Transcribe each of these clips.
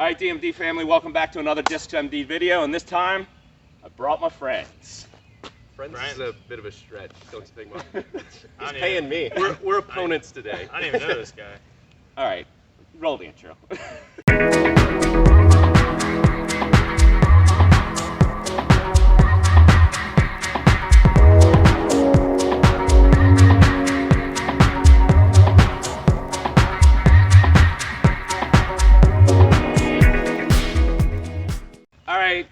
All right, DMD family, welcome back to another Discs MD video, and this time, I brought my friends. Friends is a bit of a stretch, don't you think, Mom? He's paying me. We're opponents today. I don't even know this guy. All right, roll the intro.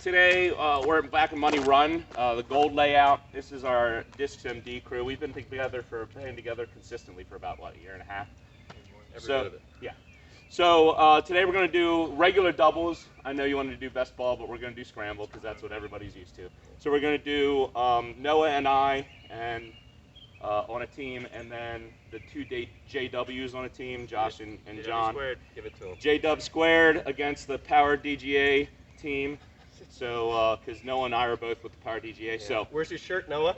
Today we're back in Money Run, the gold layout. This is our Discs MD crew. We've been playing together consistently for about what, a year and a half. Every bit of it. Yeah. So today we're going to do regular doubles. I know you wanted to do best ball, but we're going to do scramble because that's what everybody's used to. So we're going to do Noah and I on a team, and then the two JWs on a team, Josh and John. Squared, give it to him. JW squared against the Power DGA team. So, because Noah and I are both with the Power DGA, Yeah. so. Where's your shirt, Noah?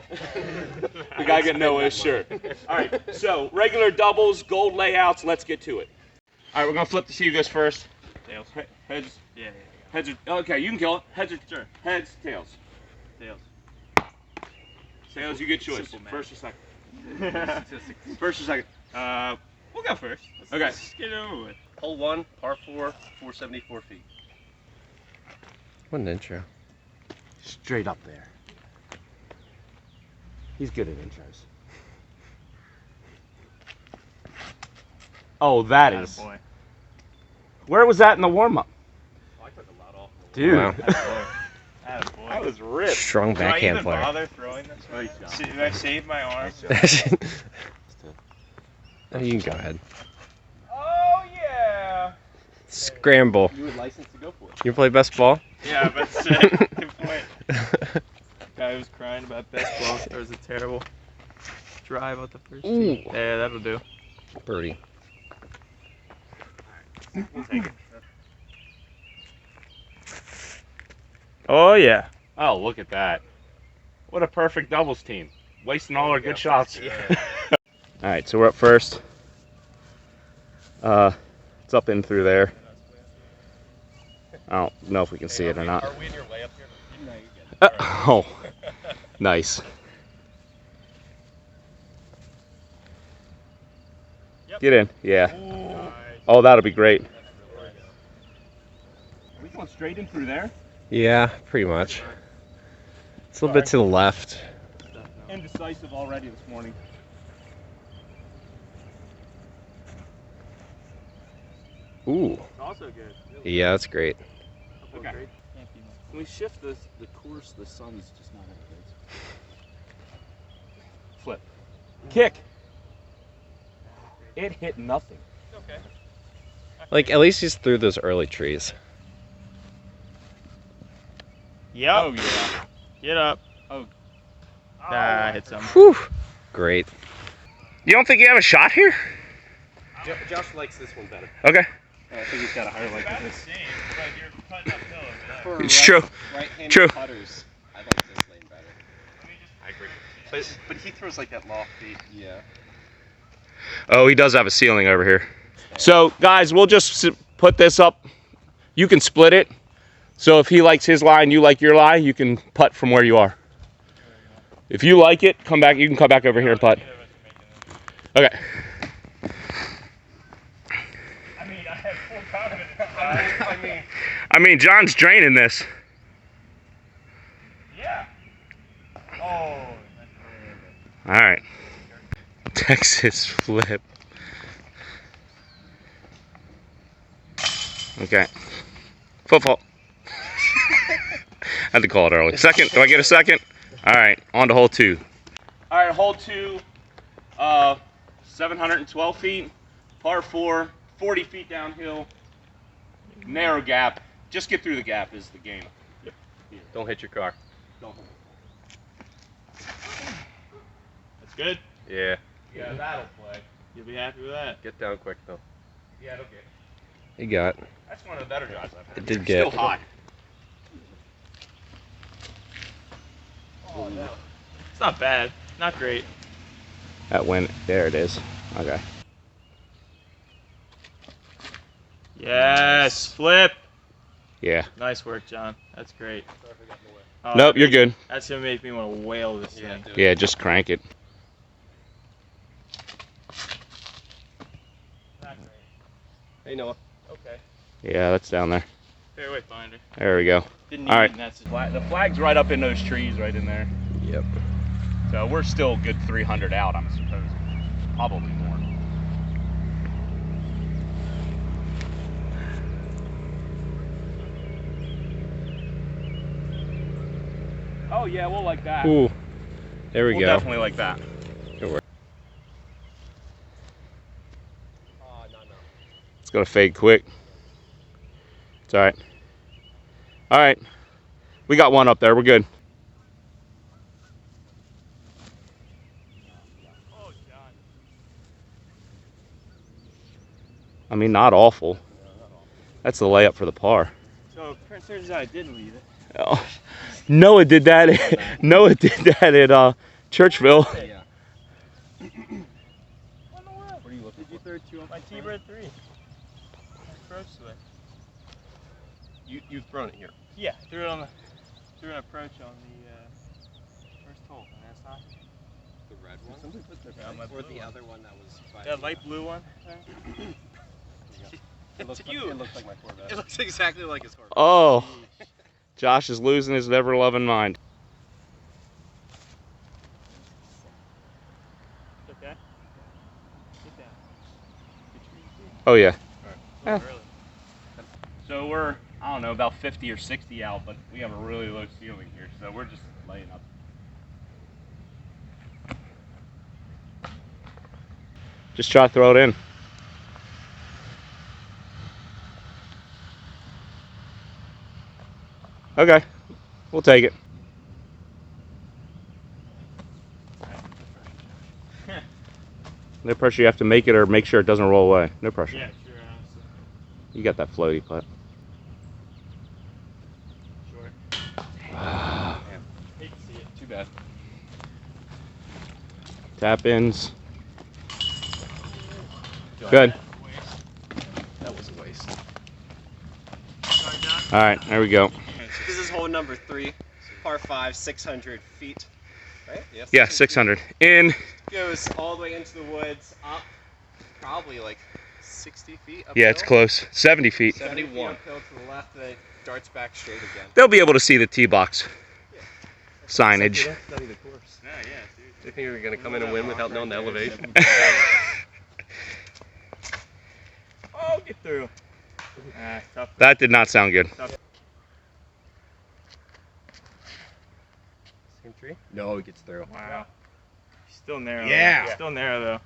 We gotta get Noah's shirt. All right, so regular doubles, gold layouts, let's get to it. All right, we're gonna flip to see who goes first. Tails. Heads? Yeah. Heads are, okay, you can kill it. Heads or, Sure. Heads, tails. Tails. Tails, you get choice. Simple math. First or second? First or second? We'll go first. Okay. Let's get it over with. Hole 1, par 4, 474 feet. What an intro. Straight up there. He's good at intros. Oh, that is. Attaboy. Where was that in the warm-up? Oh, I took a lot off. Dude. Wow. Attaboy. That was ripped. Strong Do I backhand even player. bother throwing this? Nice job. Do I save my arm? Oh, you can go ahead. Oh, yeah. Scramble. You were licensed to go for it. You play best ball? Yeah, but good point. Guy was crying about best ball. There was a terrible drive out the first tee. Yeah, that'll do. Birdie. We'll take it. Oh, yeah. Oh, look at that. What a perfect doubles team. Wasting all our good shots. Yeah. All right, so we're up first. It's up in through there. I don't know if we can see it or not. Are we in your way up here? No, you get it. Oh, nice. Yep. Get in, yeah. Ooh. Oh, that'll be great. Are we going straight in through there? Yeah, pretty much. It's a little bit to the left. Indecisive already this morning. Ooh. It's also good. Really. Yeah, that's great. Okay. Can't be Can we shift the course? The sun's just not that good. Flip. Kick. It hit nothing. okay. Like, at least he's through those early trees. Yep. Oh, yeah. Get up. Oh. Ah, I hit some. Whew. Great. You don't think you have a shot here? Josh likes this one better. Okay. I think he's got a higher like About the this. same, but you're putting uphill. For It's true. Right-handed True. putters, I like this lane better. I agree. But he throws like that lofty. Yeah. Oh, he does have a ceiling over here. So, guys, we'll just put this up. You can split it. So if he likes his line, you like your line, you can putt from where you are. If you like it, come back. You can come back over here and putt. Okay. I mean, I have full confidence. I mean, John's draining this. Yeah. Oh. All right. Texas flip. Okay. Football. I had to call it early. Second. Do I get a second? All right. On to hole 2. All right. Hole 2. 712 feet. Par 4. 40 feet downhill. Narrow gap. Just get through the gap is the game. Yep. Don't hit your car. Don't. That's good. Yeah. Yeah, that'll play. You'll be happy with that. Get down quick though. Yeah, it'll get. You got. That's one of the better drives I've had. It did Still get. hot. Oh, no. It's not bad. Not great. That went. There it is. Okay. Yes. Flip. Yeah. Nice work, John. That's great. Oh, Nope, you're good. That's gonna make me want to whale this thing. Yeah, just crank it. Not great. Hey, Noah. Okay. Yeah, that's down there. Fairway finder. There we go. Didn't All need right. it, and that's The flag's right up in those trees right in there. Yep. So we're still a good 300 out, I'm supposing. Probably more. Oh yeah, we'll like that. Ooh. There we We'll go. definitely like that. Good work. No. It's gonna fade quick. It's all right. All right. We got one up there. We're good. Oh, John. I mean, not awful. That's the layup for the par. So, turns out I did lead it. Oh, Noah did that. Noah did that at Churchville. Yeah. What are you looking for? Did you throw two on my T-bird 3? Approach swing. You've thrown it here. Yeah, threw an approach on the first hole, and that's not The red one? somebody put their Or blue the one. other one that was by That light blue one. It looks you. It looks like my Corvette. It looks exactly like his Corvette. Oh, Josh is losing his never-loving mind. Okay. Get down. Oh yeah. Oh, really? So we're, I don't know, about 50 or 60 out, but we have a really low ceiling here, so we're just laying up. Just try to throw it in. Okay, we'll take it. No pressure, you have to make it or make sure it doesn't roll away. No pressure. Yeah, sure, honestly. You got that floaty putt. Short. Hate to see it. Too bad. Tap ins. Good. That was a waste. Sorry, John. All right, there we go. This is hole number 3, par 5, 600 feet. Right? Yeah, 600. In. Goes all the way into the woods, up probably like 60 feet uphill. Yeah, it's close. 70 feet. 71. Uphill to the left, then it darts back straight again. They'll be able to see the tee box signage. Don't study the course. Yeah, dude. Do you think you're going to come in and win without knowing the elevation? Oh, get through. Tough. That did not sound good. Same tree? No, it gets through. Wow. Still narrow. Yeah. Though. Still narrow though.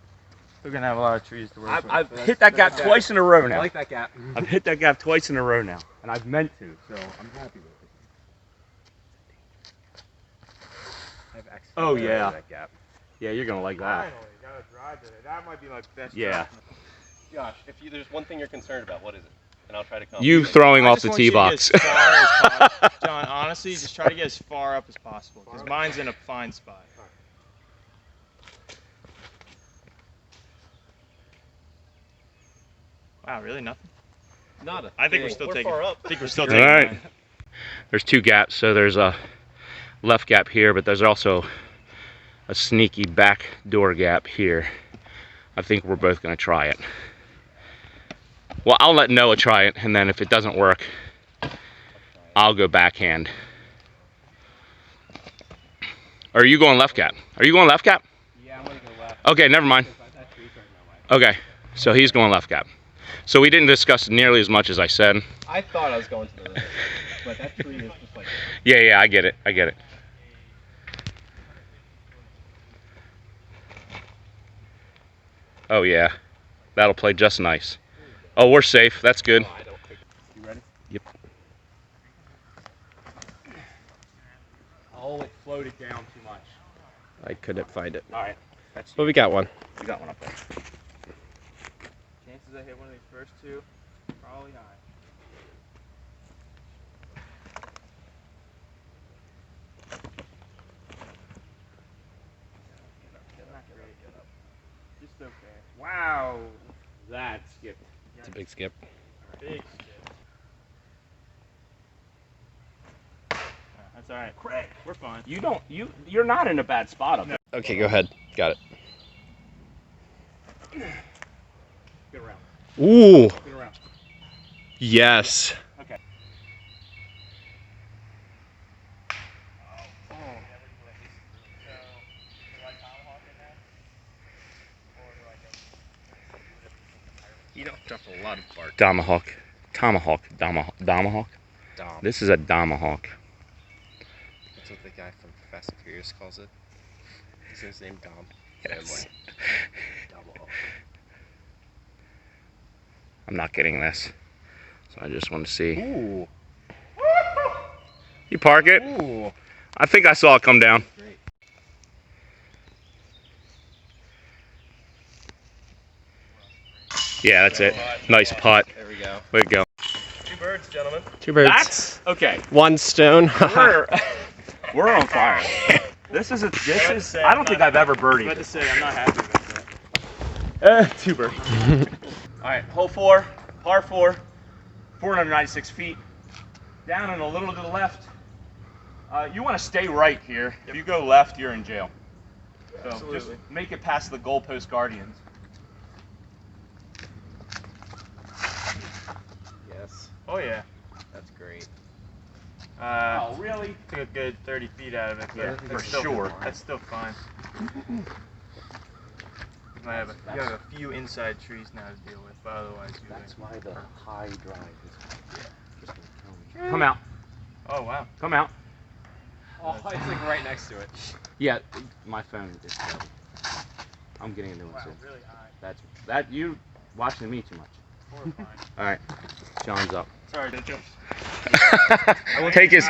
We're gonna have a lot of trees to work with. I've but hit that gap twice in a row I now. like that gap. I've hit that gap twice in a row now, and I've meant to, so I'm happy with it. I've actually Oh, yeah. that gap. Yeah, you're gonna like that. Finally, got a drive today. That might be my best. Yeah. Josh, if there's one thing you're concerned about, what is it? And I'll try to come. You throwing I off just the want tee you to get box. as far as possible. John, honestly, just try to get as far up as possible because mine's in a fine spot. Wow, really nothing? Nada. I think we're still taking. far up. I think we're still All taking. right. mine. There's two gaps, so there's a left gap here, but there's also a sneaky back door gap here. I think we're both gonna try it. Well, I'll let Noah try it, and then if it doesn't work, I'll go backhand. Or are you going left gap? Are you going left gap? Yeah, I'm going to go left. Okay, never mind. That tree's right in my way. Okay, so he's going left gap. So we didn't discuss nearly as much as I said. I thought I was going to the right, but that tree is just like. Yeah, I get it. I get it. Oh yeah, that'll play just nice. Oh, we're safe. That's good. I don't think. You ready? Yep. Oh, it floated down too much. I couldn't find it. All right, that's But we got one. we got one up there. Chances I hit one of these first two, probably high. Not great. Just okay. Wow. That skipped. It's a big skip. Big skip. That's all right. Craig, we're fine. You're not in a bad spot up there. Okay, go ahead. Got it. Get around. Ooh. Get around. Yes. Okay. You don't drop a lot of bark. Tomahawk. Tomahawk. Dom. This is a tomahawk. That's what the guy from Fast and Furious calls it. Is his name Dom? Yes. Tomahawk. I'm not getting this. So I just want to see. Ooh. You park it. Ooh. I think I saw it come down. Great. Yeah, that's it. Nice putt. There we go. Way to go. 2 birds, gentlemen. 2 birds. That's okay. 1 stone. We're on fire. This is I don't think I've ever birdied. I was about to say, I'm not happy about that. 2 birds. All right, hole 4, par 4, 496 feet. Down and a little to the left. You want to stay right here. If you go left, you're in jail. So Absolutely. just make it past the goalpost guardians. Yes. Oh yeah. That's great. Oh, really? Took a good 30 feet out of it. But Yeah, that's for still- sure. That's still fine. You have a few inside trees now to deal with, but otherwise you why the high drive is. Come out. Oh wow. Come out. Oh, it's like right next to it. Yeah, my phone is. I'm getting into it soon. Really high. That you watching me too much. Horrifying. All right, John's up. Sorry, Mitchell. Take his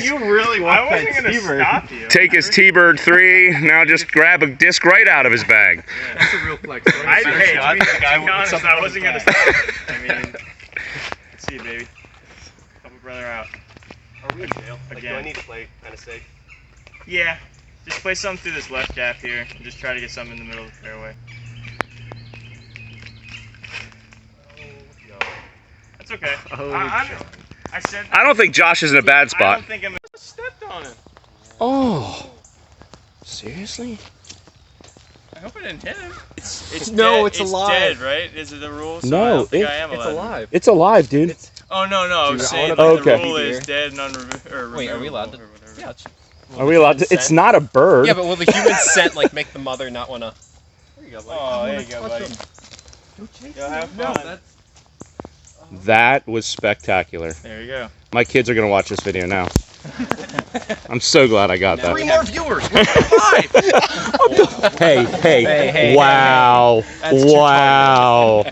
You really want I wasn't gonna stop you. take his T-Bird 3. Now just grab a disc right out of his bag. That's a real flex. Hey, to be honest, I wasn't gonna stop. I mean, let's see, baby. Help a brother out. Are we in jail? Like, do I Again. need to play kind of safe? Yeah. Just play something through this left gap here, and just try to get something in the middle of the fairway. No. That's okay. I said. I don't think Josh is in a bad I spot. don't think I'm. Stepped on it. Oh, seriously? I hope I didn't hit him. It's No, dead. it's alive. Dead, right? Is it the rule? So No, I don't think it- I am It's allowed. alive. It's alive, dude. Oh no, no. I was Dude, I saying wanna like, Okay. the rule is Here. dead and Wait, are we allowed to? or whatever. Yeah. It's, Are we allowed to? It's not a bird. yeah, but will the human scent like make the mother not wanna? There you go, buddy. Oh, there you go, buddy. Yo, have fun. That was spectacular. There you go. My kids are gonna watch this video now. I'm so glad I got that. 3 more viewers. We're 5. Hey, wow, That's too wow.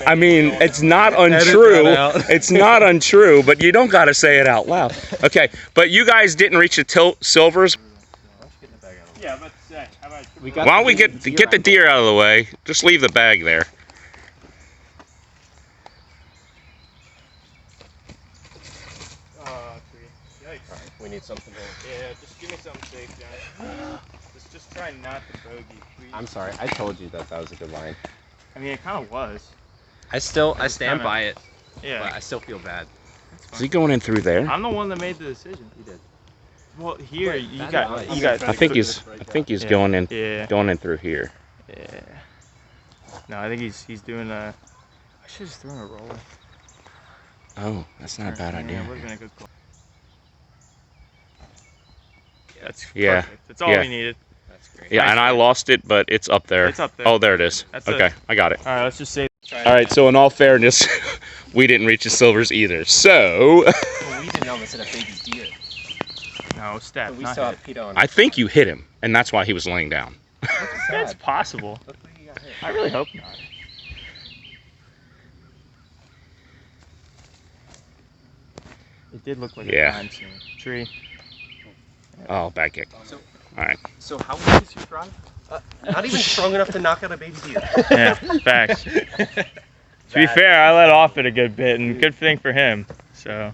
I mean, it's not untrue. that out. It's not untrue, but you don't gotta say it out loud. Okay, but you guys didn't reach the silvers. Yeah, but say, how about Why don't we get the deer out of the way? Just leave the bag there. Yikes. We need something to. Yeah, just give me something safe, John. Just try not to bogey, please. I'm sorry. I told you that was a good line. I mean, it kind of was. I stand kinda- by it, Yeah. but I still feel bad. Is he going in through there? I'm the one that made the decision. He did. Well, here you that got is- you got. I think he's Yeah. going in Yeah. through here. Yeah. No, I think he's doing a. I should have thrown a roller. Oh, that's not a bad Yeah, idea. it would've been a good call. That's Yeah. perfect. That's all Yeah. we needed. That's great. Yeah, and I lost it, but it's up there. It's up there. Oh, there it is. That's Okay, it. I got it. All right, let's just say. All right, so in all fairness, we didn't reach the silvers either. So, Well, we didn't almost hit a baby deer. No, step. But we not still hit. have PETA on. I think you hit him, and that's why he was laying down. It's possible. Look where he got hit. I really hope not. It did look like Yeah. a crime scene. Tree. Oh, back kick. All right. So how big is your drive? Not even strong enough to knock out a baby deer. Yeah, facts. To be fair, I let off it a good bit, and good thing for him. So.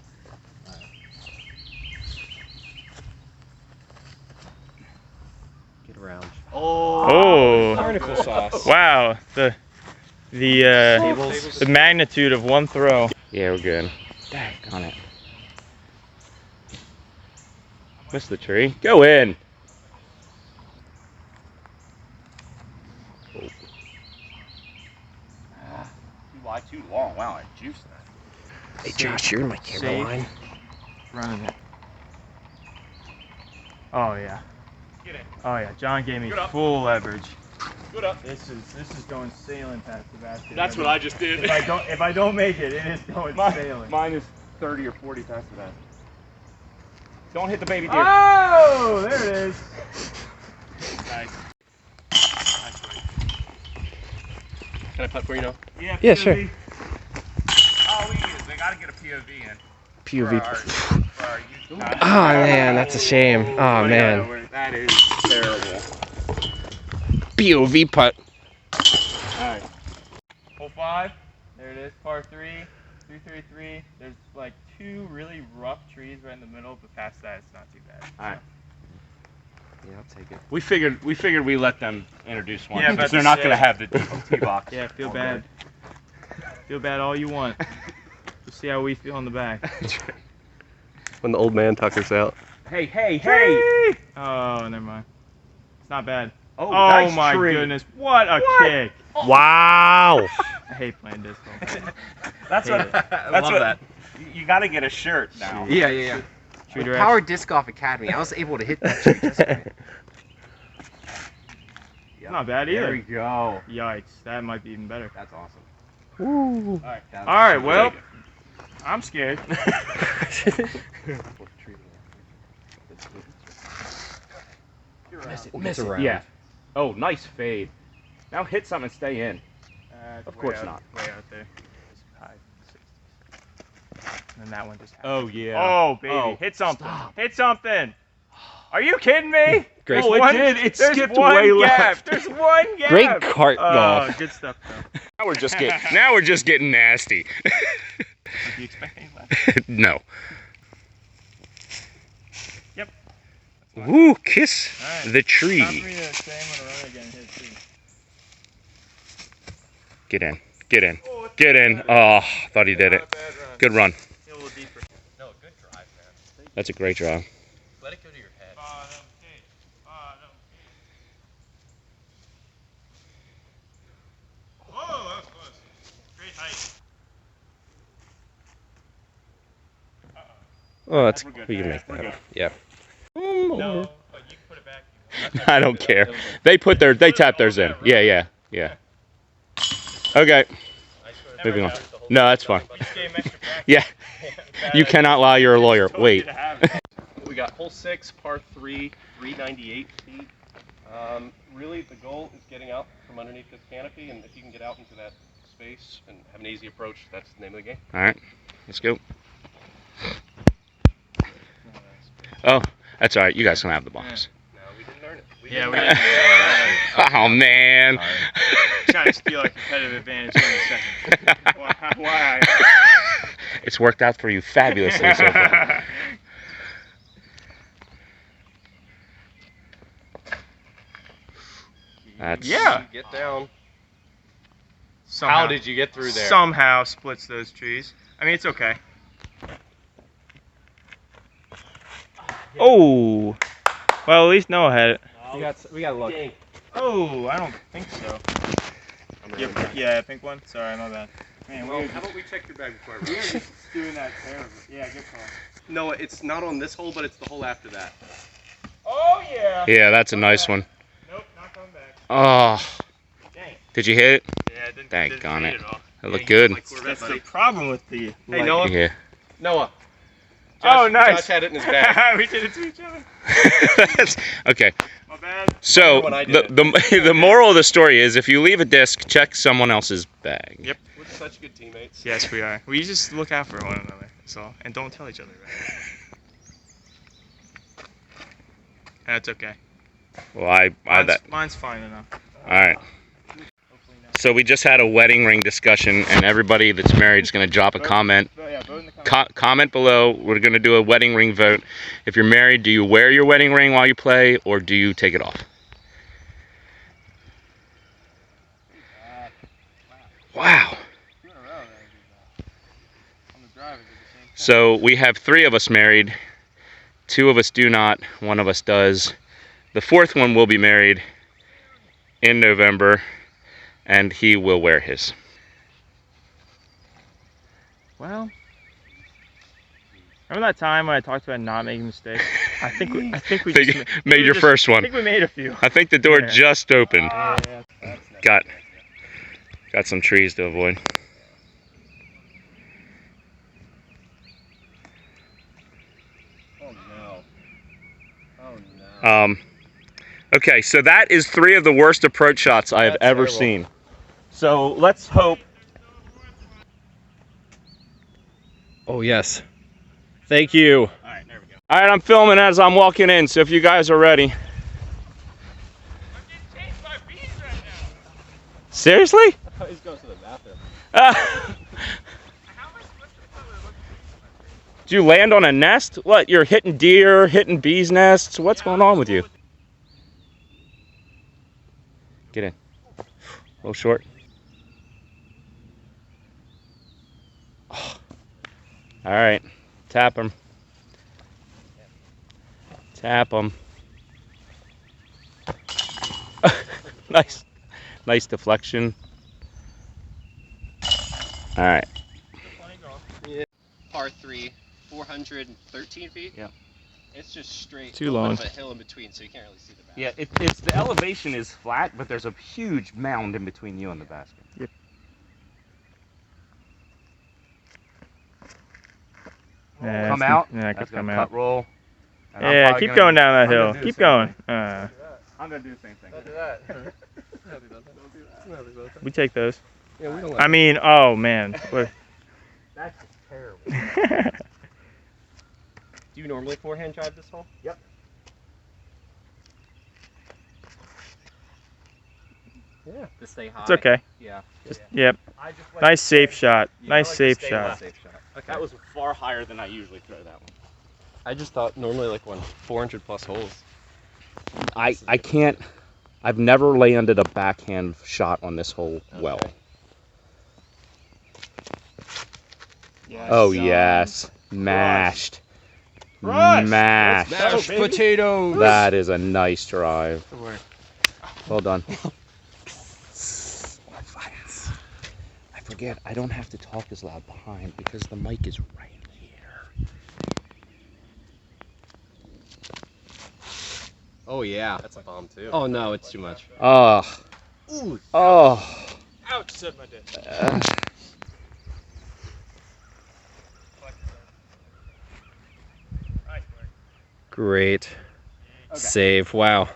Get around. Oh. Barnacle sauce. Wow. The magnitude of one throw. Yeah, we're good. Dang on it. Missed the tree. Go in. Too wide, too long. Wow, I juiced that. Hey Josh, you're in my camera Safe. line. Running it. Oh yeah. Get in. Oh yeah. John gave me Good up. full leverage. Good up. This is going sailing past the basket. That's what I just did. If I don't make it, it is going sailing. Mine is 30 or 40 past that. Don't hit the baby deer. Oh, there it is. Nice. Can I putt for you now? Yeah, sure. Oh, they got to get a POV in. POV. For our youth guys. Oh man, that's a shame. Oh man. That is terrible. POV putt. Alright. Hole 5. There it is. Par 3. 333. There's like 2 really rough trees right in the middle, but past that it's not too bad. Alright. Yeah, I'll take it. We figured we let them introduce one. Yeah, because but they're not going to have the tee box. Yeah, feel bad. Feel bad all you want. We'll see how we feel in the back. When the old man tuckers out. Hey! Oh, never mind. It's not bad. Oh, Oh nice my tree. goodness. What a kick. Wow. I hate playing disc golf. That's Hate what. That's what. You got to get a shirt now. Yeah. Tree With direction. Power Disc Golf Academy, I was able to hit that tree just right. Not bad There we either. go. Yikes. That might be even better. That's awesome. Woo. Alright. Alright, well, I'm scared. Miss around. Yeah. Oh, nice fade. Now hit something and stay in. It's Of way course out- not. Way out there. It's high 60s. And then that one just happened. Oh yeah. Oh, baby. Oh, Hit something. stop. Hit something. Are you kidding me? Great. Oh, it did. It There's skipped one way gap. left. There's one gap. Great cart golf. Good stuff, though. Now we're just getting nasty. Do you expect any left? No. Yep. Woo! Kiss All right. the Time tree. for me to say I'm gonna run again here, too. Get in. Get in. Oh, it's Get not in. bad. Oh, thought he did Not it. a bad run. Good run. Feel a little deeper. No, good drive, man. That's a great drive. Let it go to your head. Bottom cage. Bottom cage. Whoa, that was close. Great height. Oh, that's We're good. we can make We're that. good. Yeah. No, but you can put it back if you want. I don't care. They tap theirs in. Yeah. Okay. Moving on. No, that's fine. You just gave him extra practice. Yeah. You cannot lie. You're a lawyer. Told you Wait. to have it. We got hole 6, par 3, 398 feet. Really, the goal is getting out from underneath this canopy, and if you can get out into that space and have an easy approach, that's the name of the game. All right. Let's go. Oh, that's all right. You guys can have the box. No, we didn't learn it. Yeah, we didn't didn't. Oh man. Trying to steal a competitive advantage in a second. Why? It's worked out for you fabulously so far. That's Yeah. Get down. Somehow, How did you get through there? Somehow splits those trees. I mean, it's okay. Oh. Well, at least Noah had it. We got luck. Oh, I don't think so. Yeah, pink one. Sorry, my bad. Man, Well, how about we check your bag before I we were just doing that terrible. Yeah, good call. No, it's not on this hole, but it's the hole after that. Oh yeah. Yeah, that's a nice one. Nope, not coming back. Oh, Dang. did you hit it? Yeah, it didn't. Dang didn't on fade it. at all. That looked good. That's the problem with the. Hey, Noah. Yeah. Noah. Oh, nice. Josh had it in his bag. We did it to each other. Okay. My bad. So When I did the moral of the story is if you leave a disc, check someone else's bag. Yep. We're such good teammates. Yes, we are. We just look out for one another. That's all, and don't tell each other. That's okay. Well, Mine's fine enough. all right. Hopefully not. So we just had a wedding ring discussion, and everybody that's married is going to drop a comment. Yeah, vote in the comments. Comment below. We're going to do a wedding ring vote. If you're married, do you wear your wedding ring while you play, or do you take it off? Wow. 2 in a row. On the drive, it did the same thing. So we have 3 of us married. 2 of us do not, 1 of us does. The 4th one will be married in November, and he will wear his. Well, remember that time when I talked about not making mistakes? I think we Made your first one. I think we made a few. I think the door Yeah. just opened. Yeah. Got some trees to avoid. Oh no. Oh no. Okay, so that is 3 of the worst approach shots I have That's ever terrible. seen. So let's hope. Oh yes. Thank you. All right, there we go. All right, I'm filming as I'm walking in, so if you guys are ready. I'm getting chased by bees right now. Seriously? He's going to the bathroom. How am I supposed to tell what it looks like? Did you land on a nest? What, you're hitting deer, hitting bees' nests? What's going on with you? Get in. A little short. Oh. All right, tap him. Tap him. Nice deflection. All right. Par 3, 413 feet. Yep. It's just straight. Too long. With a hill in between, so you can't really see the back. Yeah, it's the elevation is flat, but there's a huge mound in between you and the basket. Yep. Come out. Yeah, That's come gonna out. cut roll. And I'm Yeah, probably keep gonna going do- down that I'm gonna hill. do the Keep same going. thing. I'm gonna do the same thing. Don't do that. We take those. Yeah, we don't I mean, oh man. What- That's terrible. Do you normally forehand drive this hole? Yep. Yeah. To stay high. It's okay. Yeah. Just, yep. I just like Nice to safe stay- shot. Yeah, I Nice like to safe stay shot. left. Safe shot. Okay. That was far higher than I usually throw that one. I just thought normally like 400 plus holes. I can't. I've never landed a backhand shot on this hole well. Yes, Oh son. yes, mashed, Crushed. mashed. Let's go, baby. potatoes. That is a nice drive. Good work. Well done. I forget, I don't have to talk as loud behind because the mic is right here. Oh yeah. That's a bomb too. Oh no, it's too much. Oh. Ooh. Oh. Ouch, said my dick. Great. Okay. Save. Wow.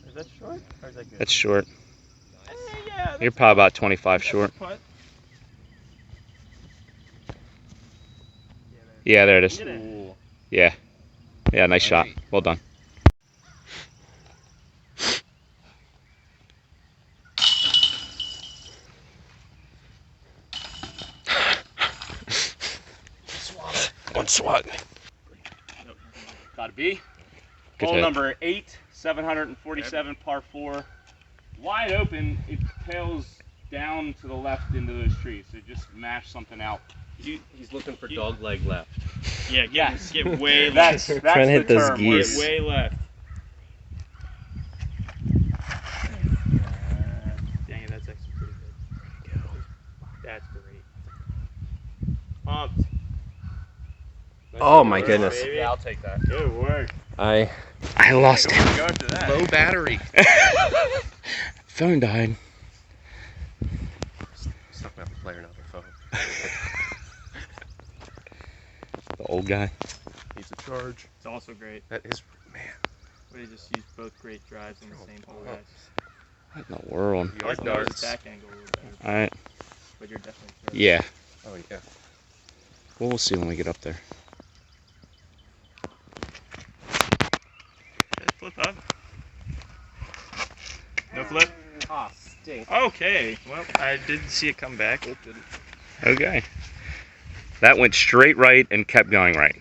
Is that short or is that good? That's short. Yeah, You're probably about 25 short. putt. Yeah, there it is. Get it. Ooh. Yeah. Yeah, nice shot. Well done. One swat. Got a B. Good Hole hit. number 8, 747 par 4. Wide open, it tails down to the left into those trees. So just mash something out. He's looking for dog leg left. Yeah, Yes. get way That's left. Trying to hit the those term. geese. Get way left. Dang it, that's actually pretty good. There you go. That's great. Pumped. Oh my goodness. Baby. Yeah, I'll take that. Good work. I lost it. Go after that. Low battery. Phone died. Stuck my player another phone. The old guy. Needs a charge. It's also great. That is, man. We just used both great drives in the same hole, guys. What in the world? I like Noah's attack angle a little better, Alright. but you're definitely third. Yeah. Oh yeah. We'll see when we get up there. Flip up. No flip? Ah, stink. Okay. Well, I didn't see it come back. It didn't. Okay. That went straight right and kept going right.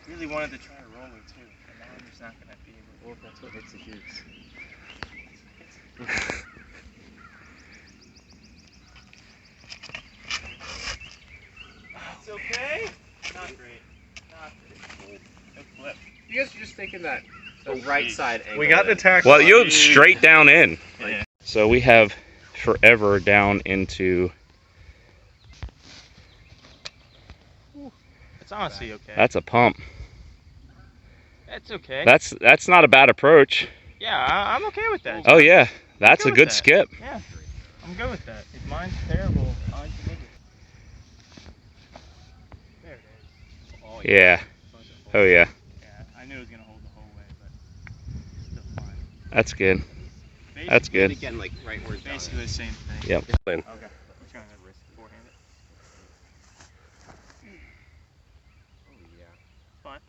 Really wanted to try rolling too, but now I'm just not gonna be able. Well, that's what hits the juice. It's okay. Flip. You guys are just thinking that the right side angle. We got the tackle. Well, you straight down in. Yeah. So we have forever down into. It's honestly okay. That's a pump. That's okay. That's not a bad approach. Yeah, I'm okay with that. Oh yeah, that's good a with good that. skip. Yeah, I'm good with that. If mine's terrible, I can live with it. There it is. Oh, Yeah. Oh yeah. Yeah, I knew it was gonna hold the whole way, but still fine. That's good. That's good. Again, like right where it's Basically the same thing. Yep. Okay. I'm just gonna risk forehand it. Oh yeah. Fine.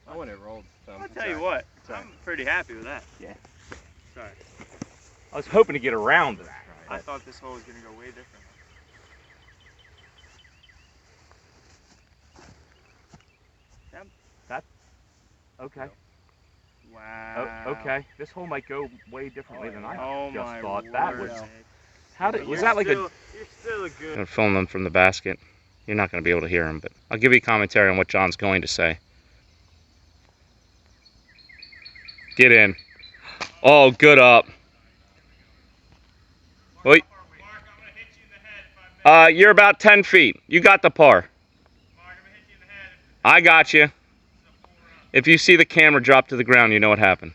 Oh, when it rolled. I'll tell you what, I'm pretty happy with that. Yeah. Sorry. I was hoping to get around that. I thought this hole was gonna go way different. Okay. Wow. Oh, okay. This hole might go way differently than I Oh just my thought. That word. was. How did? Was You're that like still, a? You're still a good. I'm filming them from the basket. You're not going to be able to hear him, but I'll give you commentary on what John's going to say. Get in. Oh, good up. Wait. You're about 10 feet. You got the par. I got you. If you see the camera drop to the ground, you know what happened.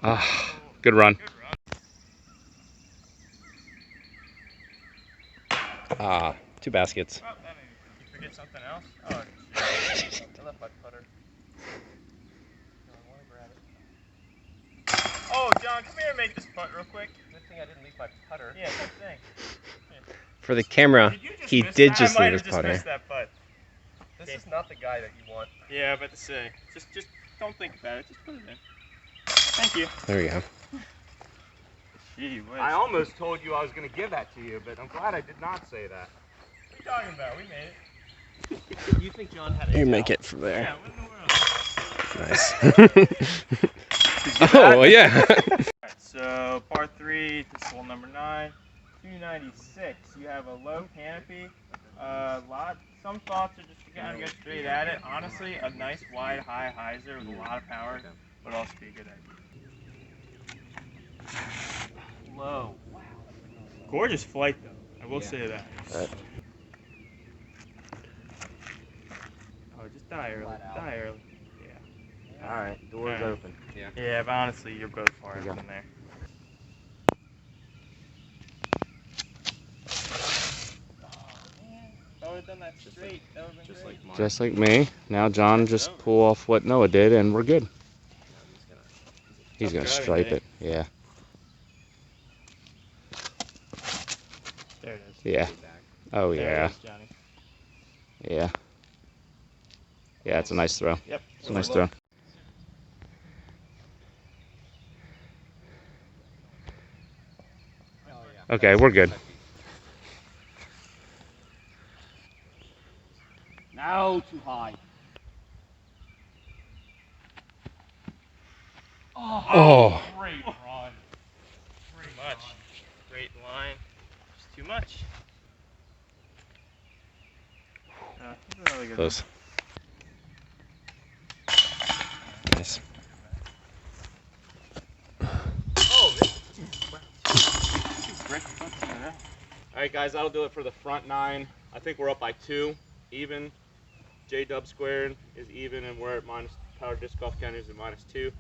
Ah, good run. Ah, 2 baskets. Oh, that made me think. You forget something else? Oh, shit. I left my putter. I want to grab it. Oh, John, come here and make this putt real quick. Good thing I didn't leave my putter. Yeah, good thing. For the camera, Did you just he miss did that? just I might leave his have just putter. missed that putt. This is not the guy that you want. Yeah, about to say. Just don't think about it. Just put it in. Thank you. There we go. Gee whiz. I almost told you I was going to give that to you, but I'm glad I did not say that. What are you talking about? We made it. You think John had a You doubt? make it from there. Yeah, what in the world? Nice. Oh, yeah. Alright, so par 3, this is hole number 9, 296. You have a low canopy. Some thoughts are just to kind of go straight at it. Honestly, a nice wide high hyzer with a lot of power would also be a good idea. Low. Wow. Gorgeous flight though. I will say that. Oh, just die early. Die early. Yeah. All right, door's open. Yeah, but honestly, you're both far enough in there. I would have done that straight. That would have been great. Like Just like me. Now John just pull off what Noah did, and we're good. He's gonna stripe it. Yeah. There it is. Yeah. Oh There yeah. it is, Johnny. Yeah. Yeah, it's a nice throw. Yep. It's a nice throw. Okay, we're good. Now too high. Oh. Great run. Pretty much. Great line. Just too much. Really good. Close. Nice. All right, guys, that'll do it for the front 9. I think we're up by 2, even. J-dub squared is even, and we're at minus. Power disc golf counters at -2.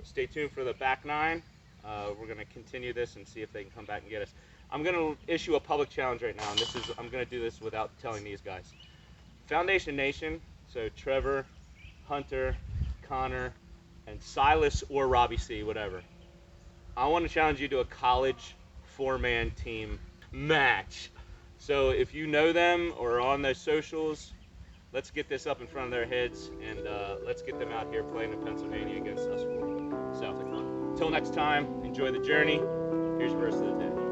Stay tuned for the back 9. We're gonna continue this and see if they can come back and get us. I'm gonna issue a public challenge right now, and I'm gonna do this without telling these guys. Foundation Nation, so Trevor, Hunter, Connor, and Silas or Robbie C, whatever. I want to challenge you to a college 4-man team match. So if you know them or are on those socials, let's get this up in front of their heads, and let's get them out here playing in Pennsylvania against us. So until next time, enjoy the journey. Here's the rest of the day.